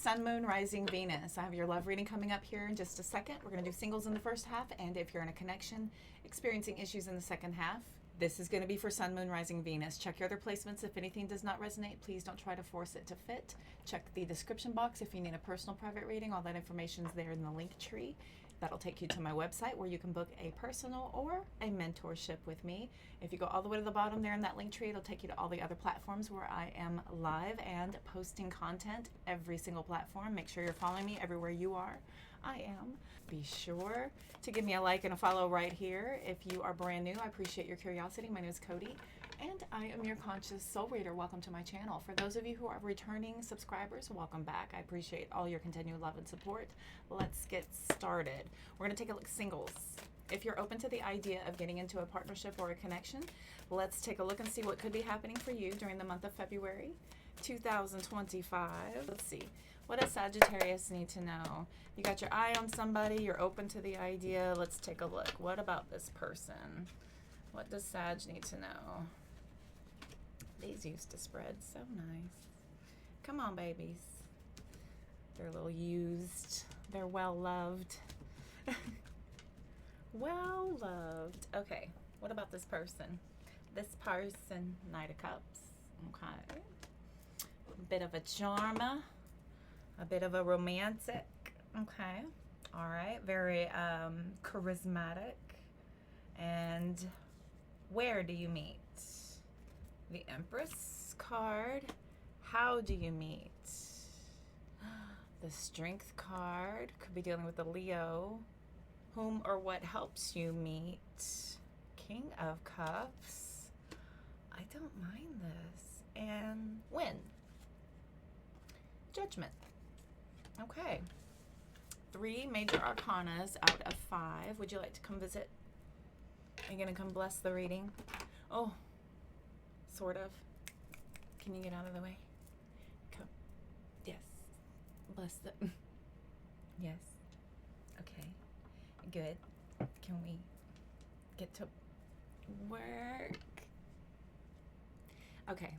Sun, Moon, Rising, Venus. I have your love reading coming up here in just a second. We're going to do singles in the first half, and if you're in a connection experiencing issues in the second half, this is going to be for Sun, Moon, Rising, Venus. Check your other placements. If anything does not resonate, please don't try to force it to fit. Check the description box if you need a personal private reading. All that information is there in the link tree. That'll take you to my website where you can book a personal or a mentorship with me. If you go all the way to the bottom there in that link tree, it'll take you to all the other platforms where I am live and posting content every single platform. Make sure you're following me everywhere you are. I am. Be sure to give me a like and a follow right here. If you are brand new, I appreciate your curiosity. My name is Cody, and I am your conscious soul reader. Welcome to my channel. For those of you who are returning subscribers, welcome back. I appreciate all your continued love and support. Let's get started. We're going to take a look at singles. If you're open to the idea of getting into a partnership or a connection, let's take a look and see what could be happening for you during the month of February 2025. Let's see. What does Sagittarius need to know? You got your eye on somebody, you're open to the idea. Let's take a look. What about this person? What does Sag need to know? These used to spread so nice. Come on, babies. They're a little used. They're well loved. Well loved. Okay, what about this person? This person, Knight of Cups. Okay. A bit of a charmer. A bit of a romantic. Okay. All right. Very charismatic. And where do you meet? The Empress card. How do you meet? The Strength card. Could be dealing with a Leo. Whom or what helps you meet? King of Cups. I don't mind this. And when? Judgment. Okay. 3 major arcanas out of 5. Would you like to come visit? Are you going to come bless the reading? Oh, sort of. Can you get out of the way? Come. Yes. Bless the... Yes. Okay. Good. Can we get to work? Okay.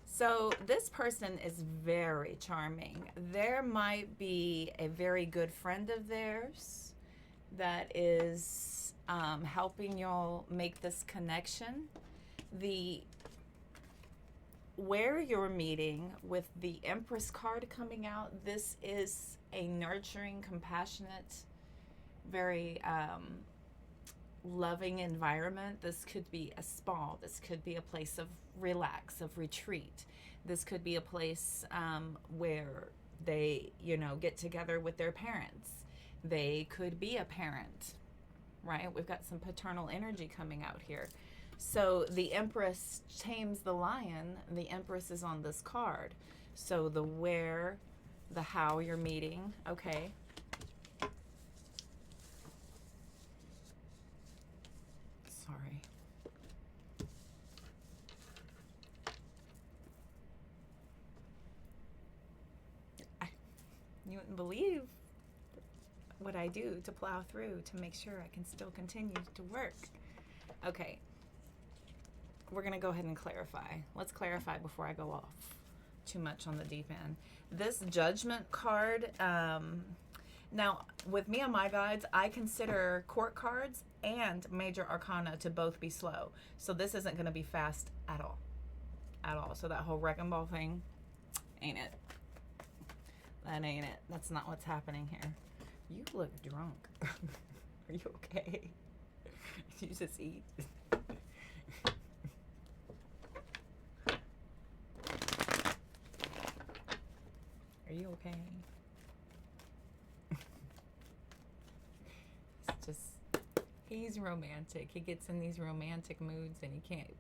So this person is very charming. There might be a very good friend of theirs that is helping y'all make this connection. Where you're meeting with the Empress card coming out, this is a nurturing, compassionate, very loving environment. This could be a spa. This could be a place of relax, of retreat. This could be a place where they, get together with their parents. They could be a parent, right? We've got some paternal energy coming out here. So the Empress tames the lion. The Empress is on this card. So the where, the how you're meeting. Okay. Sorry. You wouldn't believe what I do to plow through to make sure I can still continue to work. Okay. We're going to go ahead and clarify. Let's clarify before I go off too much on the deep end. This Judgment card, now with me on my guides, I consider court cards and major arcana to both be slow. So this isn't going to be fast at all. At all. So that whole wrecking ball thing, ain't it? That ain't it. That's not what's happening here. You look drunk. Are you okay? Did you just eat? Are you okay? It's just, he's romantic. He gets in these romantic moods and he can't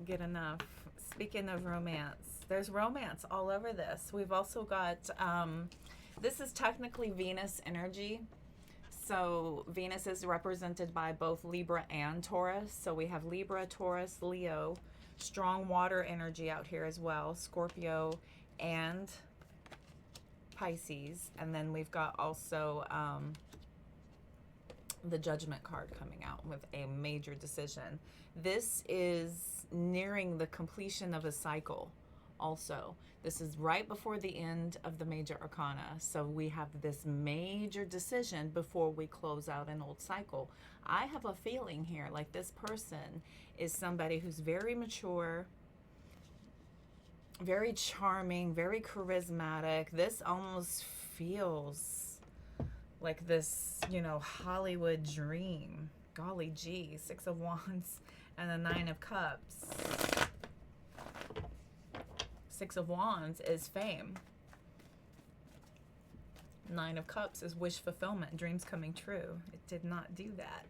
get enough. Speaking of romance, there's romance all over this. We've also got, this is technically Venus energy. So Venus is represented by both Libra and Taurus. So we have Libra, Taurus, Leo, strong water energy out here as well, Scorpio and Pisces. And then we've got also the Judgment card coming out with a major decision. This is nearing the completion of a cycle also. This is right before the end of the major arcana. So we have this major decision before we close out an old cycle. I have a feeling here like this person is somebody who's very mature, very charming, very charismatic. This almost feels like this, you know, Hollywood dream. Golly gee, 6 of Wands and the 9 of Cups. 6 of Wands is fame. 9 of Cups is wish fulfillment, dreams coming true. It did not do that.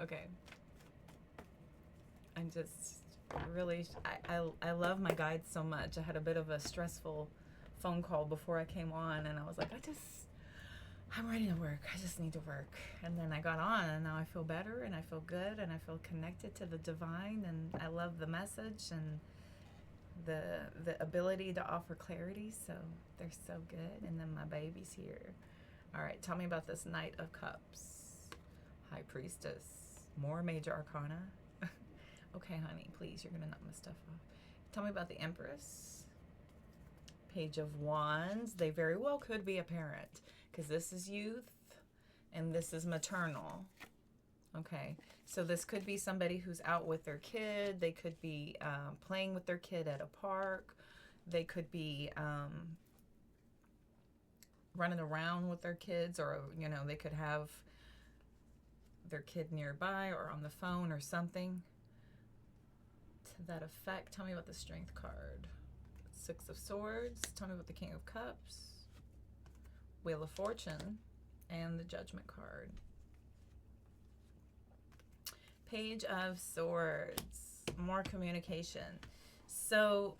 Okay. I'm just really, I love my guides so much. I had a bit of a stressful phone call before I came on, and I was like, I'm ready to work. I just need to work. And then I got on, and now I feel better, and I feel good, and I feel connected to the divine, and I love the message and the ability to offer clarity. So they're so good. And then my baby's here. All right, tell me about this Knight of Cups, High Priestess, more major arcana. Okay, honey, please, you're gonna knock my stuff off. Tell me about the Empress, Page of Wands. They very well could be a parent, because this is youth and this is maternal. Okay, so this could be somebody who's out with their kid. They could be playing with their kid at a park. They could be running around with their kids, or, you know, they could have their kid nearby or on the phone or something to that effect. Tell me about the Strength card. 6 of Swords. Tell me about the King of Cups, Wheel of Fortune, and the Judgment card. Page of Swords, more communication. So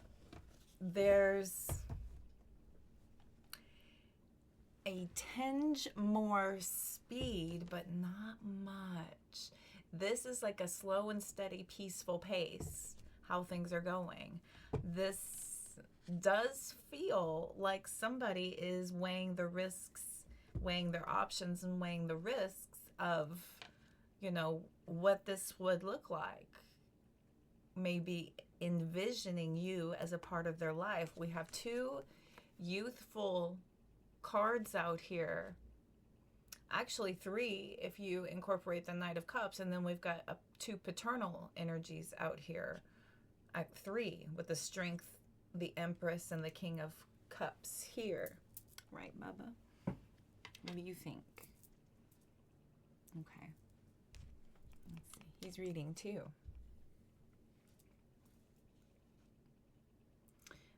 there's a tinge more speed, but not much. This is like a slow and steady, peaceful pace, how things are going. This does feel like somebody is weighing the risks, weighing their options, and weighing the risks of, you know, what this would look like. Maybe envisioning you as a part of their life. We have 2 youthful cards out here. Actually 3 if you incorporate the Knight of Cups, and then we've got 2 paternal energies out here at 3 with the Strength, the Empress, and the King of Cups here. Right, Bubba? What do you think? Okay. Let's see. He's reading too.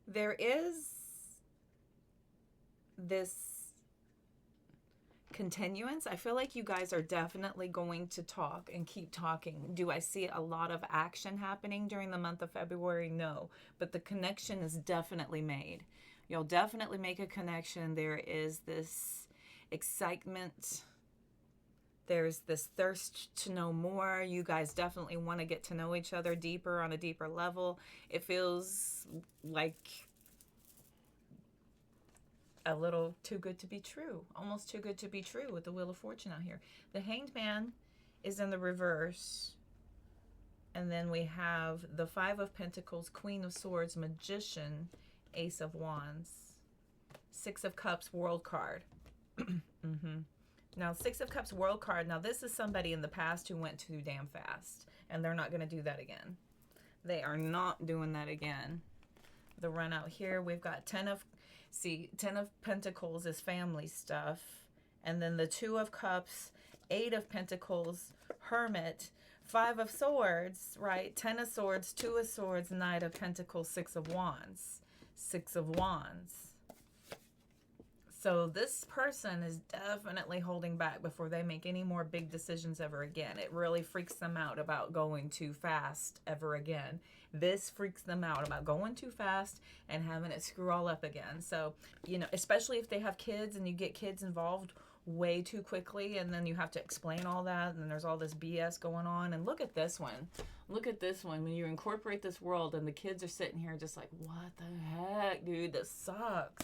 There is this continuance. I feel like you guys are definitely going to talk and keep talking. Do I see a lot of action happening during the month of February? No, but the connection is definitely made. You'll definitely make a connection. There is this excitement. There's this thirst to know more. You guys definitely want to get to know each other deeper, on a deeper level. It feels like a little too good to be true, almost too good to be true with the Wheel of Fortune out here. The Hanged Man is in the reverse. And then we have the 5 of Pentacles, Queen of Swords, Magician, Ace of Wands, 6 of Cups, World card. Now, 6 of Cups, World card. Now, this is somebody in the past who went too damn fast, and they're not going to do that again. They are not doing that again. The run out here, we've got 10 of Pentacles is family stuff. And then the 2 of Cups, 8 of Pentacles, Hermit, 5 of Swords, right? 10 of Swords, 2 of Swords, Knight of Pentacles, 6 of Wands. 6 of Wands. So this person is definitely holding back before they make any more big decisions ever again. It really freaks them out about going too fast ever again. This freaks them out about going too fast and having it screw all up again. So, you know, especially if they have kids and you get kids involved way too quickly, and then you have to explain all that, and there's all this BS going on. And look at this one. Look at this one. When you incorporate this world and the kids are sitting here just like, what the heck, dude? This sucks.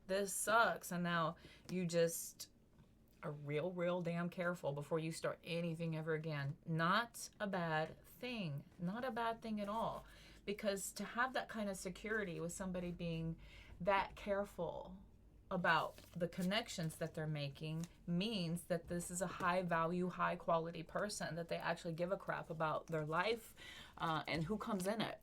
This sucks. And now you just are real damn careful before you start anything ever again. Not a bad thing. Not a bad thing at all. Because to have that kind of security with somebody being that careful about the connections that they're making means that this is a high value, high quality person, that they actually give a crap about their life and who comes in it.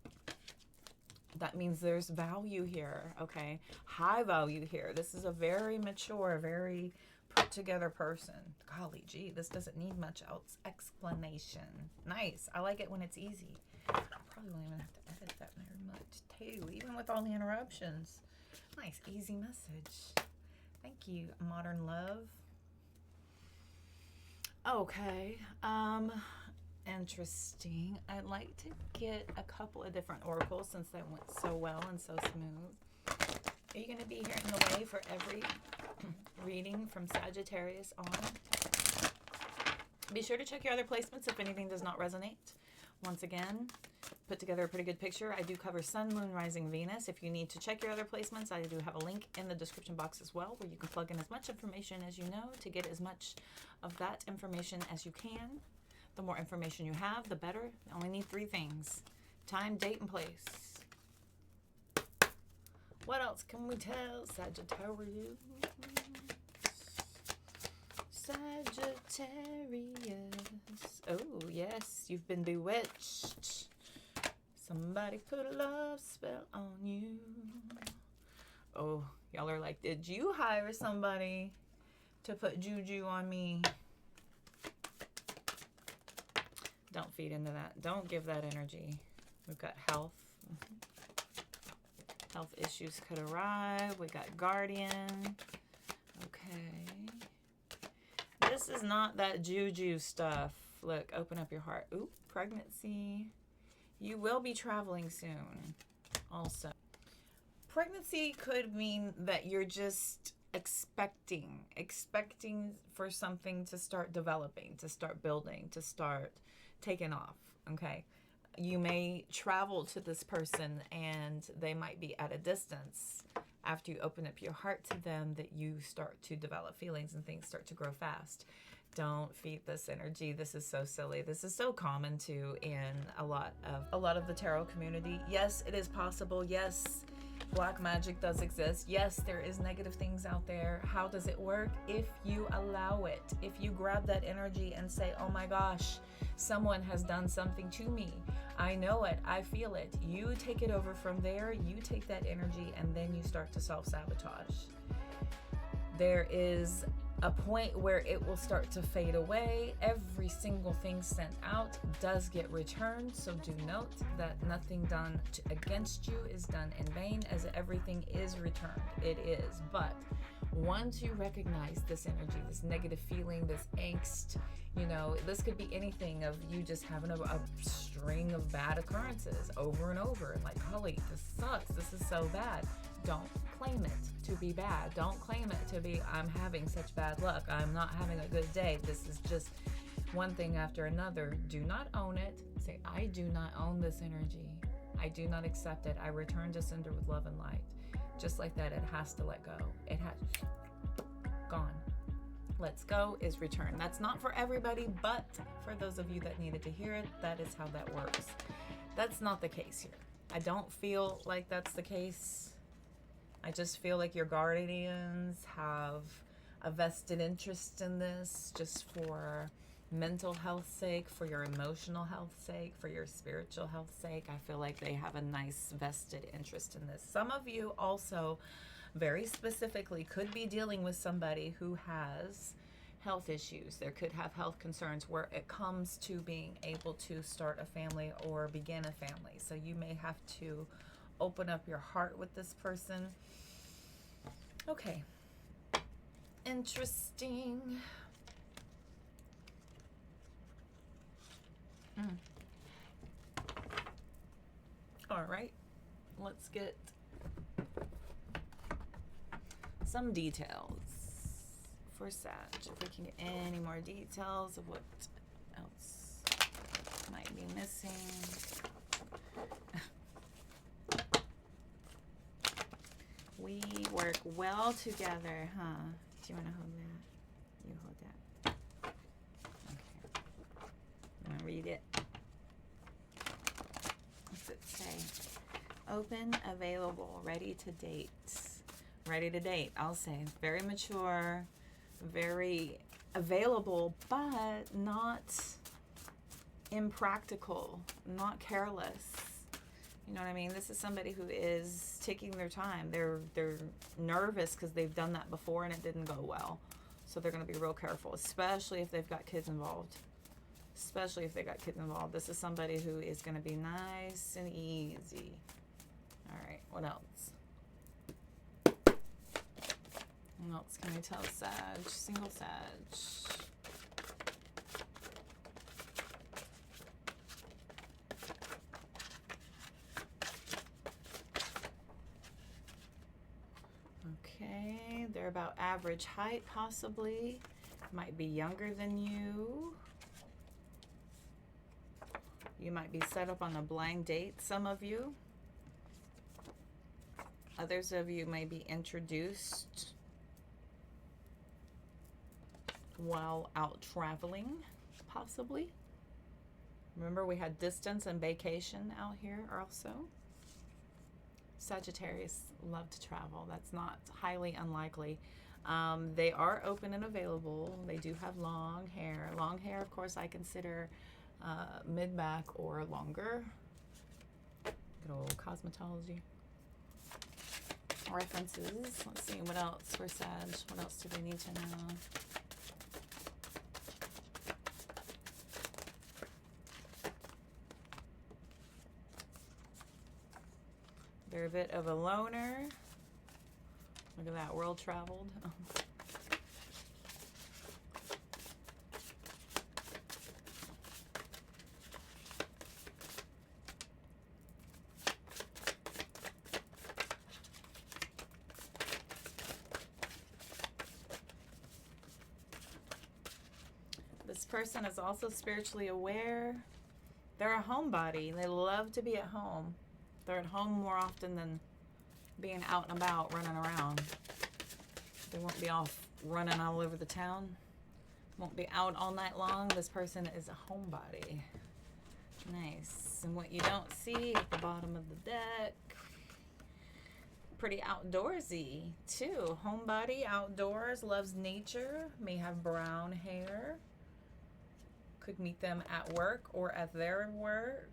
That means there's value here, okay? High value here. This is a very mature, very put together person. Golly gee, this doesn't need much else explanation. Nice. I like it when it's easy. I probably won't even have to edit that very much too, even with all the interruptions. Nice, easy message. Thank you, Modern Love. Okay, interesting. I'd like to get a couple of different oracles since that went so well and so smooth. Are you going to be here in the way for every reading from Sagittarius on? Be sure to check your other placements if anything does not resonate. Once again, put together a pretty good picture. I do cover Sun, Moon, Rising, Venus. If you need to check your other placements, I do have a link in the description box as well where you can plug in as much information as you know to get as much of that information as you can. The more information you have, the better. You only need 3 things: time, date, and place. What else can we tell Sagittarius? Sagittarius. Oh, yes, you've been bewitched. Somebody put a love spell on you. Oh, y'all are like, did you hire somebody to put juju on me? Don't feed into that. Don't give that energy. We've got health. Health issues could arrive. We got guardian. Okay. This is not that juju stuff. Look, open up your heart. Ooh, pregnancy. You will be traveling soon. Also, pregnancy could mean that you're just expecting for something to start developing, to start building, to start taking off. Okay. You may travel to this person and they might be at a distance. After you open up your heart to them, that you start to develop feelings and things start to grow fast. Don't feed this energy. This is so silly. This is so common too in a lot of the tarot community. Yes, it is possible. Yes, black magic does exist. Yes, there is negative things out there. How does it work? If you allow it. If you grab that energy and say, oh my gosh, someone has done something to me. I know it. I feel it. You take it over from there. You take that energy and then you start to self-sabotage. There is a point where it will start to fade away. Every single thing sent out does get returned. So do note that nothing done against you is done in vain, as everything is returned. It is. But once you recognize this energy, this negative feeling, this angst, you know, this could be anything of you just having a string of bad occurrences over and over. And like, holy, this sucks. This is so bad. Don't claim it to be bad. Don't claim it to be, I'm having such bad luck. I'm not having a good day. This is just one thing after another. Do not own it. Say, I do not own this energy. I do not accept it. I return to sender with love and light. Just like that, it has to let go. It has gone. Let's go is return. That's not for everybody, but for those of you that needed to hear it, that is how that works. That's not the case here. I don't feel like that's the case. I just feel like your guardians have a vested interest in this just for mental health sake, for your emotional health sake, for your spiritual health sake. I feel like they have a nice vested interest in this. Some of you also very specifically could be dealing with somebody who has health issues. There could have health concerns where it comes to being able to start a family or begin a family. So you may have to open up your heart with this person. Okay. Interesting. All right. Let's get some details for Sag. If we can get any more details of what else might be missing. We work well together, huh? Do you want to hold that? You hold that. Okay. I'm gonna read it. What's it say? Open, available, ready to date. Ready to date, I'll say. Very mature, very available, but not impractical, not careless. You know what I mean? This is somebody who is taking their time. They're nervous because they've done that before and it didn't go well. So they're going to be real careful, especially if they've got kids involved. Especially if they got kids involved. This is somebody who is going to be nice and easy. All right, what else? What else can I tell Sag? Single Sag. Okay, they're about average height, possibly. Might be younger than you. You might be set up on a blind date, some of you. Others of you may be introduced while out traveling, possibly. Remember, we had distance and vacation out here also. Sagittarius love to travel. That's not highly unlikely. They are open and available. They do have long hair. Long hair, of course, I consider mid-back or longer. Good old cosmetology. References. Let's see, what else for Sag? What else do they need to know? They're a bit of a loner. Look at that, world traveled. This person is also spiritually aware. They're a homebody. They love to be at home. They're at home more often than being out and about, running around. They won't be off running all over the town. Won't be out all night long. This person is a homebody. Nice. And what you don't see at the bottom of the deck, pretty outdoorsy too. Homebody, outdoors, loves nature, may have brown hair. Could meet them at work or at their work.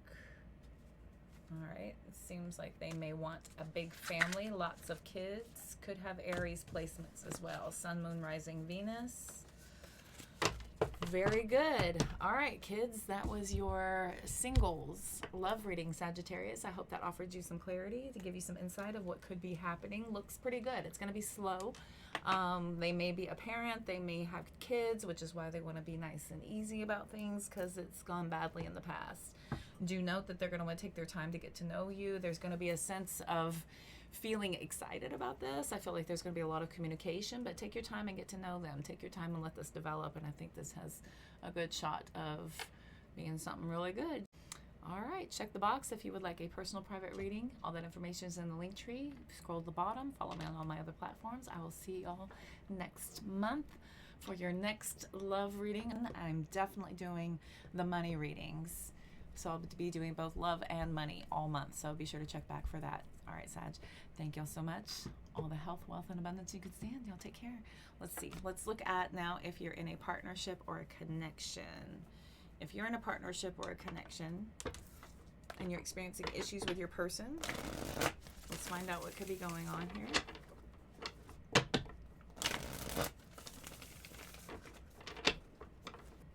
All right, it seems like they may want a big family, lots of kids. Could have Aries placements as well. Sun, Moon, Rising, Venus. Very good. All right, kids, that was your singles love reading, Sagittarius. I hope that offered you some clarity to give you some insight of what could be happening. Looks pretty good. It's going to be slow. They may be a parent. They may have kids, which is why they want to be nice and easy about things because it's gone badly in the past. Do note that they're going to want to take their time to get to know you. There's going to be a sense of feeling excited about this. I feel like there's going to be a lot of communication, but take your time and get to know them. Take your time and let this develop, and I think this has a good shot of being something really good. All right, check the box if you would like a personal private reading. All that information is in the link tree. Scroll to the bottom. Follow me on all my other platforms. I will see y'all next month for your next love reading. I'm definitely doing the money readings. So I'll be doing both love and money all month. So be sure to check back for that. All right, Sag. Thank y'all so much. All the health, wealth, and abundance you could stand. Y'all take care. Let's see. Let's look at now if you're in a partnership or a connection. If you're in a partnership or a connection and you're experiencing issues with your person, let's find out what could be going on here.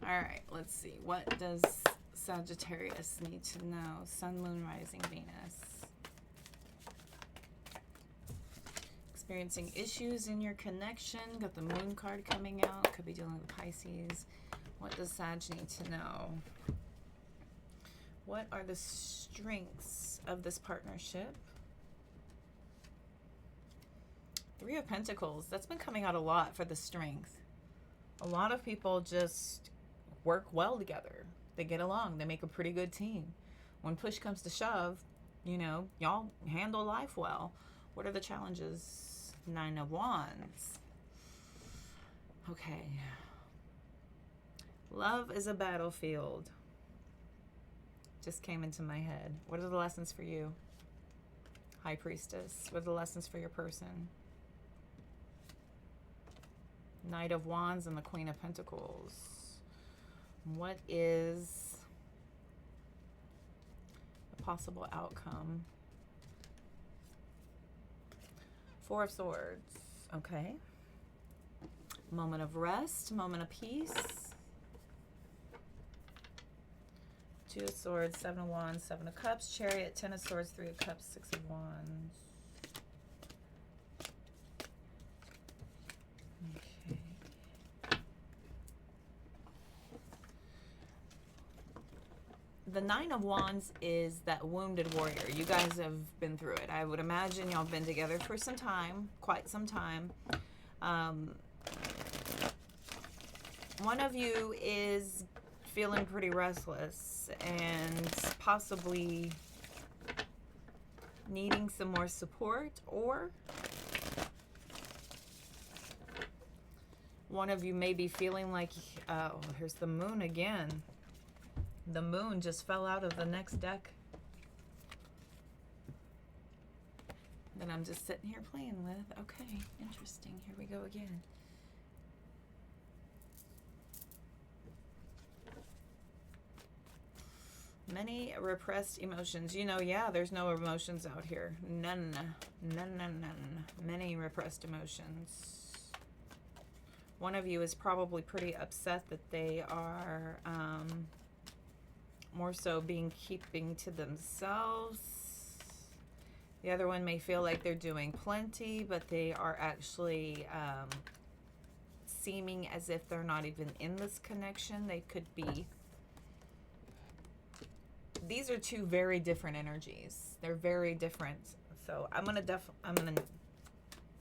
All right, let's see. What does Sagittarius need to know? Sun, Moon, Rising, Venus. Experiencing issues in your connection. Got the Moon card coming out. Could be dealing with Pisces. What does Sag need to know? What are the strengths of this partnership? Three of Pentacles. That's been coming out a lot for the strength. A lot of people just work well together. They get along. They make a pretty good team. When push comes to shove, you know, y'all handle life well. What are the challenges? 9 of Wands. Okay. Love is a battlefield. Just came into my head. What are the lessons for you? High Priestess. What are the lessons for your person? Knight of Wands and the Queen of Pentacles. What is the possible outcome? Four of Swords. Okay. Moment of rest, moment of peace. Two of Swords, Seven of Wands, Seven of Cups, Chariot, Ten of Swords, Three of Cups, Six of Wands. Okay. The Nine of Wands is that wounded warrior. You guys have been through it. I would imagine y'all have been together for some time, quite some time. One of you is feeling pretty restless and possibly needing some more support, or one of you may be feeling like, oh, here's the moon again. The moon just fell out of the next deck that I'm just sitting here playing with. Okay, interesting. Here we go again. Many repressed emotions. You know, yeah, there's no emotions out here. None. None, none, none. Many repressed emotions. One of you is probably pretty upset that they are more so keeping to themselves. The other one may feel like they're doing plenty, but they are actually seeming as if they're not even in this connection. They could be. These are two very different energies. They're very different. So I'm gonna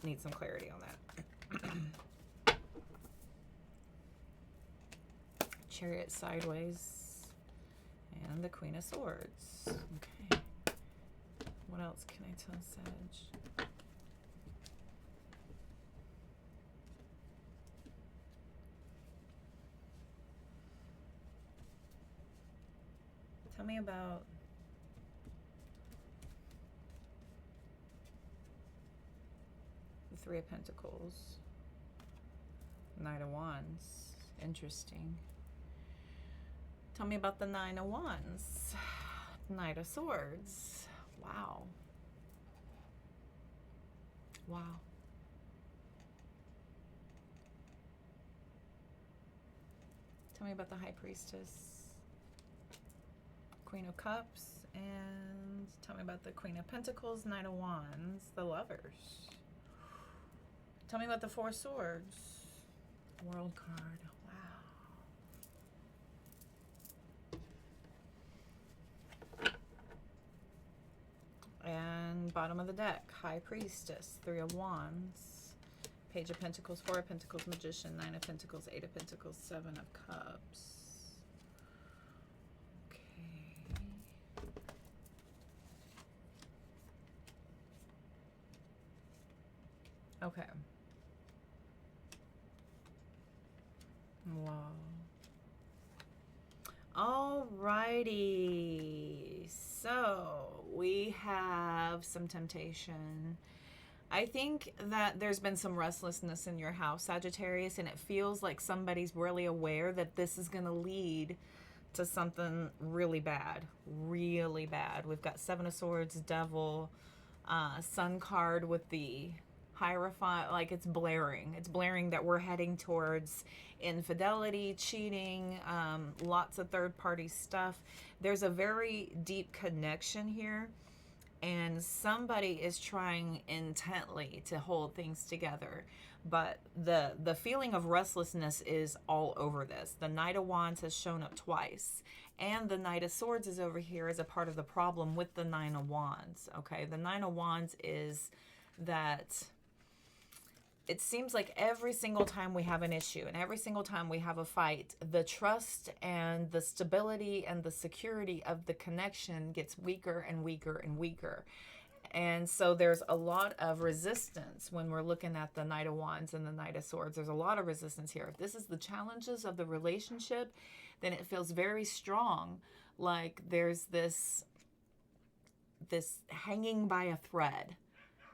need some clarity on that. Chariot sideways and the Queen of Swords. Okay. What else can I tell Sag? Tell me about the Three of Pentacles, Knight of Wands. Interesting. Tell me about the Nine of Wands, Knight of Swords. Wow. Wow. Tell me about the High Priestess, Queen of Cups, and tell me about the Queen of Pentacles, Knight of Wands, the Lovers. Tell me about the Four Swords, World card. Wow. And bottom of the deck, High Priestess, Three of Wands, Page of Pentacles, Four of Pentacles, Magician, Nine of Pentacles, Eight of Pentacles, Seven of Cups. Okay. Wow. Alrighty. So we have some temptation. I think that there's been some restlessness in your house, Sagittarius, and it feels like somebody's really aware that this is going to lead to something really bad. Really bad. We've got Seven of Swords, Devil, Sun card with the Hierophant, like it's blaring. It's blaring that we're heading towards infidelity, cheating, lots of third-party stuff. There's a very deep connection here, and somebody is trying intently to hold things together. But the feeling of restlessness is all over this. The Knight of Wands has shown up twice, and the Knight of Swords is over here as a part of the problem with the Nine of Wands. Okay, the Nine of Wands is that it seems like every single time we have an issue and every single time we have a fight, the trust and the stability and the security of the connection gets weaker and weaker and weaker. And so there's a lot of resistance when we're looking at the Knight of Wands and the Knight of Swords. There's a lot of resistance here. If this is the challenges of the relationship, then it feels very strong. Like there's this hanging by a thread.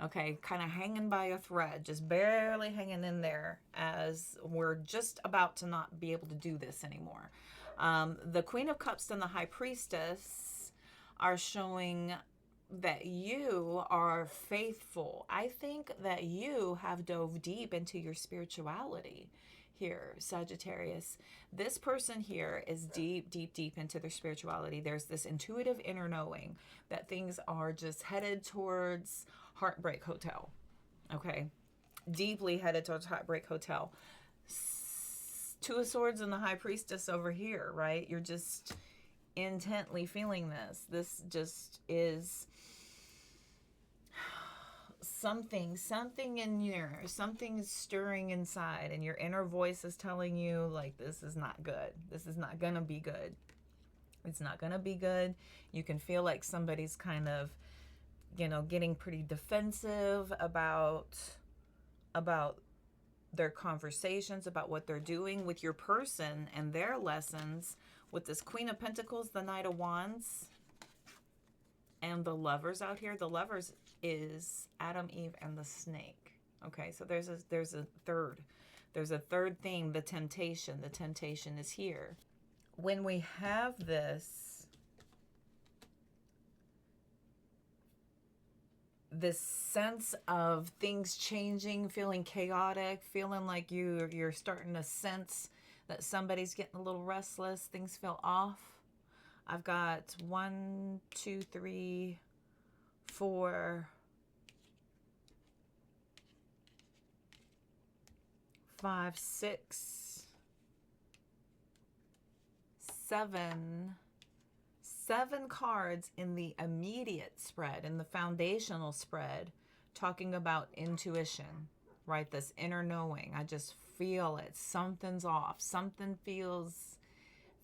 Okay, kind of hanging by a thread, just barely hanging in there as we're just about to not be able to do this anymore. The Queen of Cups and the High Priestess are showing that you are faithful. I think that you have dove deep into your spirituality here, Sagittarius. This person here is deep, deep, deep into their spirituality. There's this intuitive inner knowing that things are just headed towards Heartbreak Hotel. Okay, deeply headed towards Heartbreak Hotel. Two of Swords and the High Priestess over here, right? You're just intently feeling this. This just is something in your, something is stirring inside, and your inner voice is telling you, like, this is not good. This is not gonna be good. It's not gonna be good. You can feel like somebody's kind of, you know, getting pretty defensive about their conversations, about what they're doing with your person and their lessons. With this Queen of Pentacles, the Knight of Wands, and the Lovers out here. The Lovers is Adam, Eve, and the snake. Okay, so there's a third thing, the temptation. The temptation is here. When we have this sense of things changing, feeling chaotic, feeling like you're starting to sense that somebody's getting a little restless, things feel off. I've got 1, 2, 3, 4, 5, 6, 7 cards in the immediate spread, in the foundational spread, talking about intuition, right? This inner knowing. I just feel it. Something's off. Something feels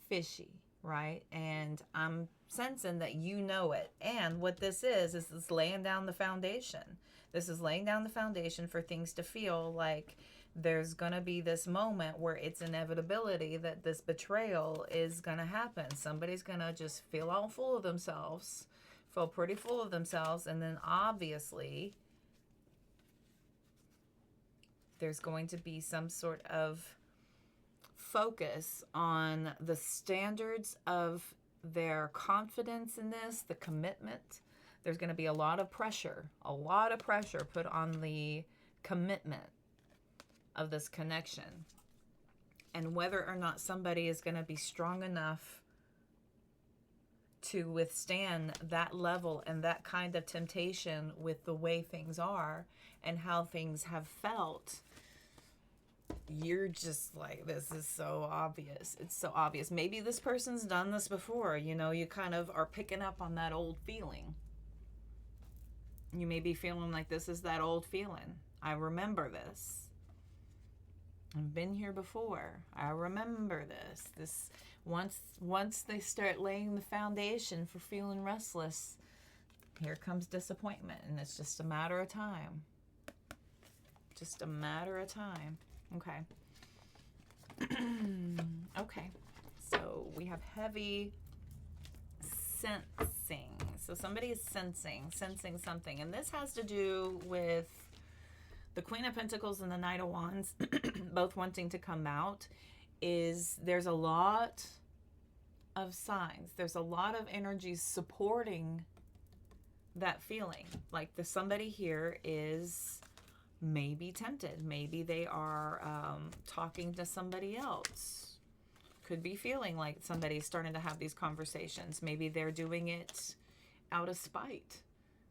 fishy, right? And I'm sensing that you know it. And what this is this laying down the foundation. This is laying down the foundation for things to feel like there's going to be this moment where it's inevitability that this betrayal is going to happen. Somebody's going to just feel all full of themselves, feel pretty full of themselves, and then obviously there's going to be some sort of focus on the standards of their confidence in this, the commitment. There's going to be a lot of pressure put on the commitment of this connection, and whether or not somebody is going to be strong enough to withstand that level and that kind of temptation with the way things are and how things have felt. You're just like, this is so obvious. It's so obvious. Maybe this person's done this before. You know, you kind of are picking up on that old feeling. You may be feeling like this is that old feeling. I remember this. I've been here before. I remember this. This once they start laying the foundation for feeling restless, here comes disappointment, and it's just a matter of time. Just a matter of time. Okay. Okay. So we have heavy sensing. So somebody is sensing something, and this has to do with the Queen of Pentacles and the Knight of Wands both wanting to come out. There's a lot of signs. There's a lot of energies supporting that feeling. Like somebody here is maybe tempted. Maybe they are talking to somebody else. Could be feeling like somebody's starting to have these conversations. Maybe they're doing it out of spite.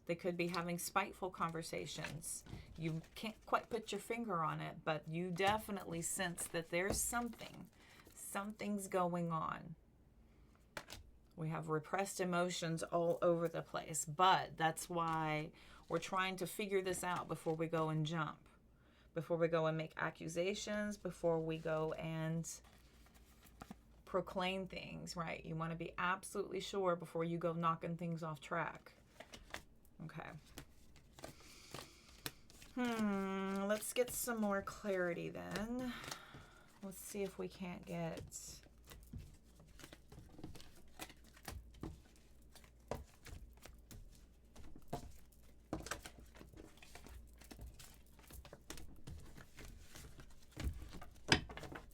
They could be having spiteful conversations. You can't quite put your finger on it, but you definitely sense that there's something's going on. We have repressed emotions all over the place, but that's why we're trying to figure this out before we go and jump, before we go and make accusations, before we go and proclaim things, right? You want to be absolutely sure before you go knocking things off track. Okay. Let's get some more clarity then. Let's see if we can't get...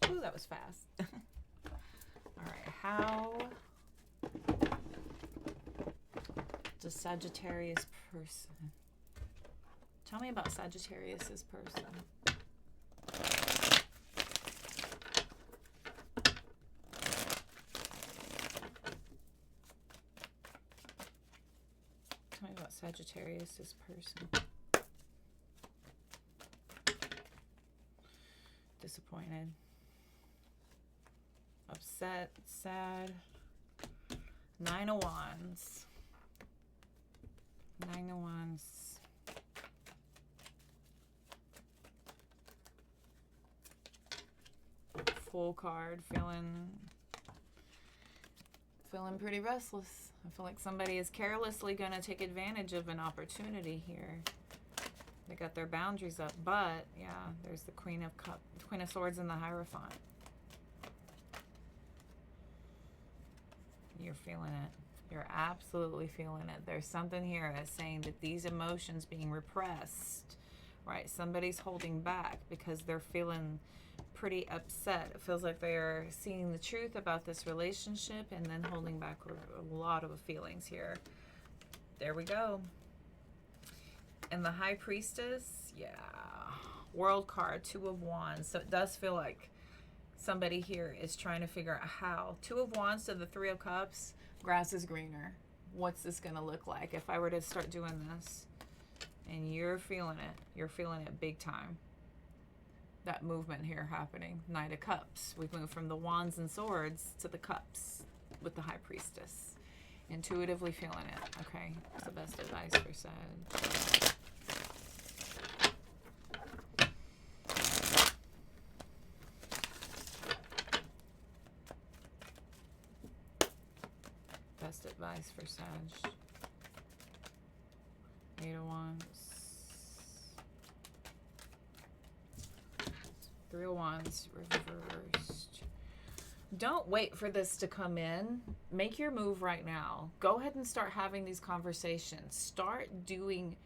Ooh, that was fast. All right, how does Sagittarius person... Tell me about Sagittarius's person. Tell me about Sagittarius's person. Disappointed. Upset, sad. 9 of Wands. 9 of Wands. Full card, feeling pretty restless. I feel like somebody is carelessly going to take advantage of an opportunity here. They got their boundaries up, but yeah, there's the Queen of Swords and the Hierophant. You're feeling it. You're absolutely feeling it. There's something here that's saying that these emotions being repressed, right? Somebody's holding back because they're feeling pretty upset. It feels like they are seeing the truth about this relationship and then holding back a lot of feelings here. There we go. And the High Priestess, yeah. World card, 2 of Wands. So it does feel like somebody here is trying to figure out how. 2 of Wands to the 3 of Cups. Grass is greener. What's this going to look like if I were to start doing this? And you're feeling it. You're feeling it big time. That movement here happening. Knight of Cups. We've moved from the Wands and Swords to the Cups with the High Priestess. Intuitively feeling it. Okay. What's the best advice for Sag? Best advice for Sag. 8 of Wands. 3 of Wands reversed. Don't wait for this to come in. Make your move right now. Go ahead and start having these conversations. Start doing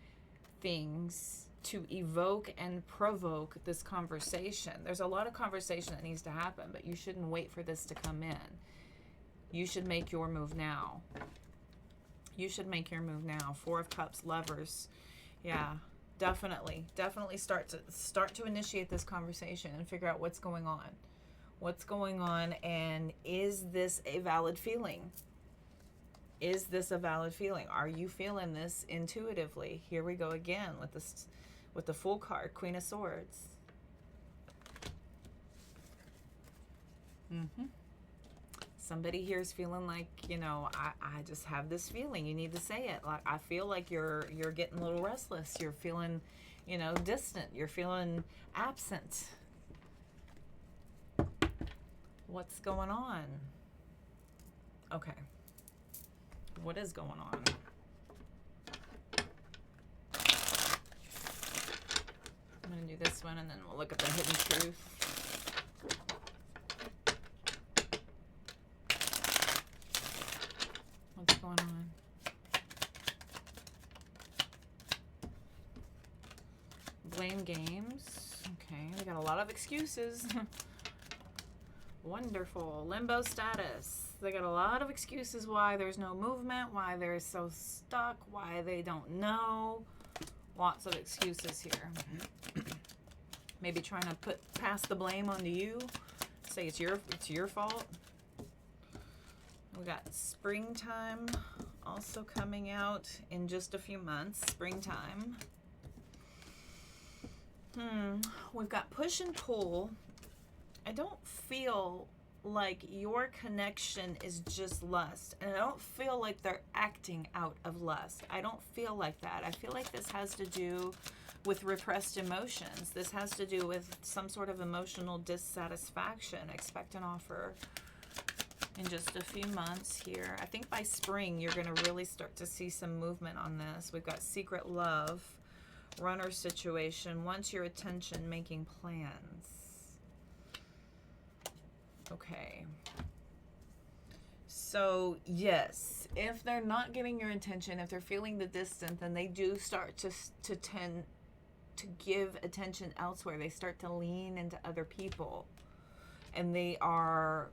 things to evoke and provoke this conversation. There's a lot of conversation that needs to happen, but you shouldn't wait for this to come in. You should make your move now. You should make your move now. 4 of Cups, Lovers. Yeah. Definitely start to initiate this conversation and figure out what's going on. What's going on, and is this a valid feeling? Is this a valid feeling? Are you feeling this intuitively? Here we go again with this, with the Fool card, Queen of Swords. Somebody here is feeling like, you know, I just have this feeling. You need to say it. Like, I feel like you're getting a little restless. You're feeling, you know, distant. You're feeling absent. What's going on? Okay. What is going on? I'm going to do this one, and then we'll look at the hidden truth. What's going on? Blame games. Okay, we got a lot of excuses. Wonderful. Limbo status. They got a lot of excuses why there's no movement, why they're so stuck, why they don't know. Lots of excuses here. Maybe trying to pass the blame onto you. Say it's your fault. We got springtime also coming out in just a few months. Springtime. We've got push and pull. I don't feel like your connection is just lust. And I don't feel like they're acting out of lust. I don't feel like that. I feel like this has to do with repressed emotions. This has to do with some sort of emotional dissatisfaction. Expect an offer in just a few months here. I think by spring, you're going to really start to see some movement on this. We've got secret love, Runner situation wants your attention, making plans. Okay. So, yes, if they're not getting your attention, if they're feeling the distance, then they do start to tend to give attention elsewhere. They start to lean into other people. And they're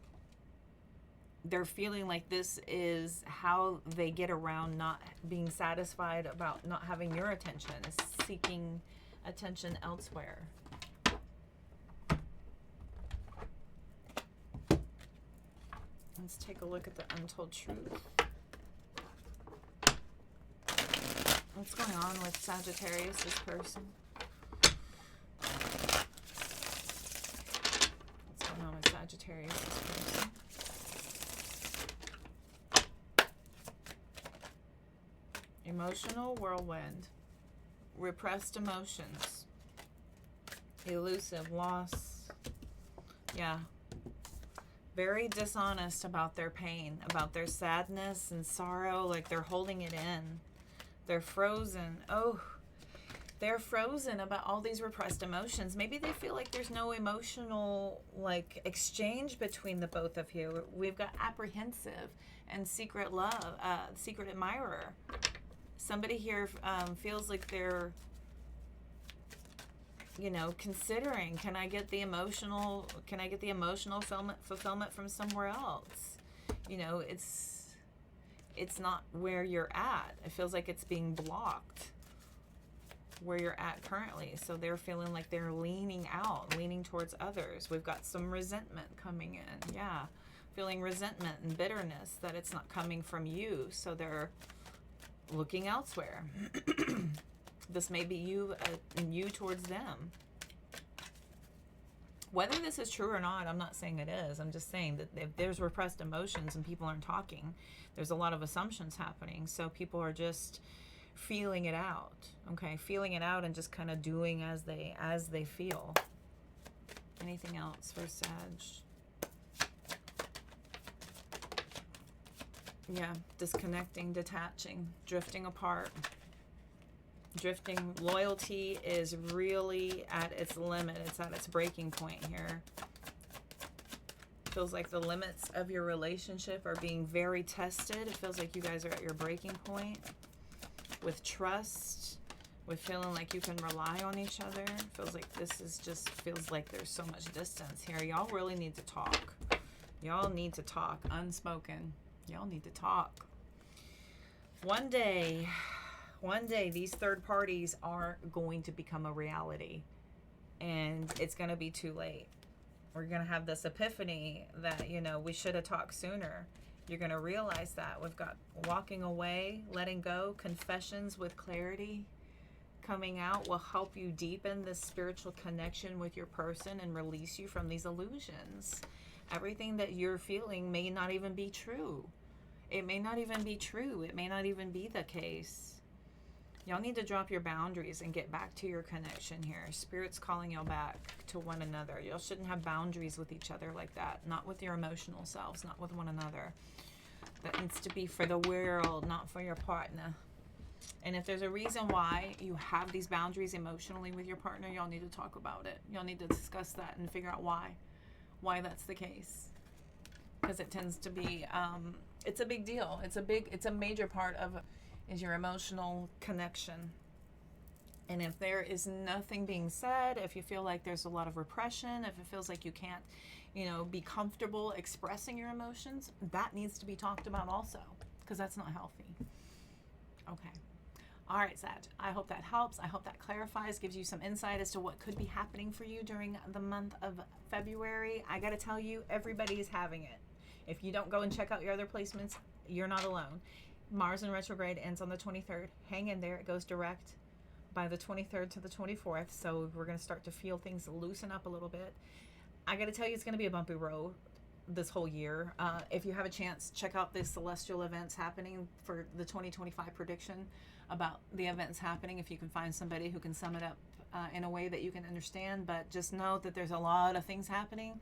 feeling like this is how they get around not being satisfied about not having your attention, is seeking attention elsewhere. Let's take a look at the untold truth. What's going on with Sagittarius, this person? What's going on with Sagittarius, this person? Emotional whirlwind. Repressed emotions. Elusive loss. Yeah. Very dishonest about their pain, about their sadness and sorrow, like they're holding it in. They're frozen. Oh, they're frozen about all these repressed emotions. Maybe they feel like there's no emotional, like, exchange between the both of you. We've got apprehensive and secret love, secret admirer. Somebody here feels like they're, you know, considering, can I get the emotional fulfillment from somewhere else? You know, it's not where you're at. It feels like it's being blocked where you're at currently. So they're feeling like they're leaning out, leaning towards others. We've got some resentment coming in. Yeah. Feeling resentment and bitterness that it's not coming from you. So they're looking elsewhere. This may be you and you towards them. Whether this is true or not, I'm not saying it is. I'm just saying that if there's repressed emotions and people aren't talking, there's a lot of assumptions happening. So people are just feeling it out. Okay, feeling it out and just kind of doing as they feel. Anything else for Sag? Yeah, disconnecting, detaching, drifting apart. Drifting. Loyalty is really at its limit. It's at its breaking point here. Feels like the limits of your relationship are being very tested. It feels like you guys are at your breaking point with trust, with feeling like you can rely on each other. It feels like this is just, feels like there's so much distance here. Y'all really need to talk. Y'all need to talk. Unspoken. Y'all need to talk. One day these third parties are going to become a reality, and it's going to be too late. We're going to have this epiphany that, you know, we should have talked sooner. You're going to realize that. We've got walking away, letting go, confessions with clarity coming out will help you deepen this spiritual connection with your person and release you from these illusions. Everything that you're feeling may not even be true. It may not even be true. It may not even be the case. Y'all need to drop your boundaries and get back to your connection here. Spirit's calling y'all back to one another. Y'all shouldn't have boundaries with each other like that. Not with your emotional selves, not with one another. That needs to be for the world, not for your partner. And if there's a reason why you have these boundaries emotionally with your partner, y'all need to talk about it. Y'all need to discuss that and figure out why that's the case. Because it tends to be, it's a big deal. It's a major part of is your emotional connection. And if there is nothing being said, if you feel like there's a lot of repression, if it feels like you can't, you know, be comfortable expressing your emotions, that needs to be talked about also, because that's not healthy. Okay. All right, Sag. I hope that helps. I hope that clarifies, gives you some insight as to what could be happening for you during the month of February. I got to tell you, everybody is having it. If you don't go and check out your other placements, you're not alone. Mars in retrograde ends on the 23rd. Hang in there. It goes direct by the 23rd to the 24th. So we're going to start to feel things loosen up a little bit. I got to tell you, it's going to be a bumpy road this whole year. If you have a chance, check out the celestial events happening for the 2025 prediction about the events happening. If you can find somebody who can sum it up in a way that you can understand. But just know that there's a lot of things happening.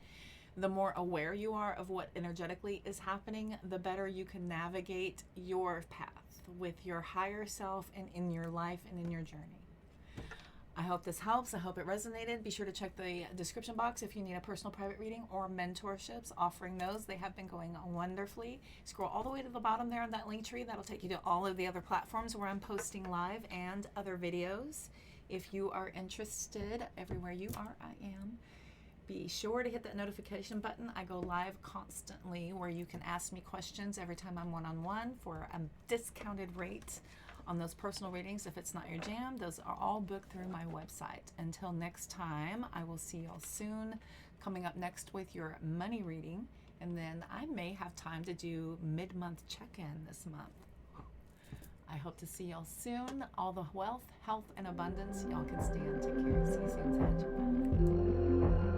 The more aware you are of what energetically is happening, the better you can navigate your path with your higher self and in your life and in your journey. I hope this helps. I hope it resonated. Be sure to check the description box if you need a personal private reading or mentorships. Offering those, they have been going wonderfully. Scroll all the way to the bottom there on that link tree. That'll take you to all of the other platforms where I'm posting live and other videos. If you are interested, everywhere you are, I am. Be sure to hit that notification button. I go live constantly where you can ask me questions every time I'm one-on-one for a discounted rate on those personal readings. If it's not your jam, those are all booked through my website. Until next time, I will see y'all soon. Coming up next with your money reading, and then I may have time to do mid-month check-in this month. I hope to see y'all soon. All the wealth, health, and abundance y'all can stand. Take care. See you soon, Sag. Bye.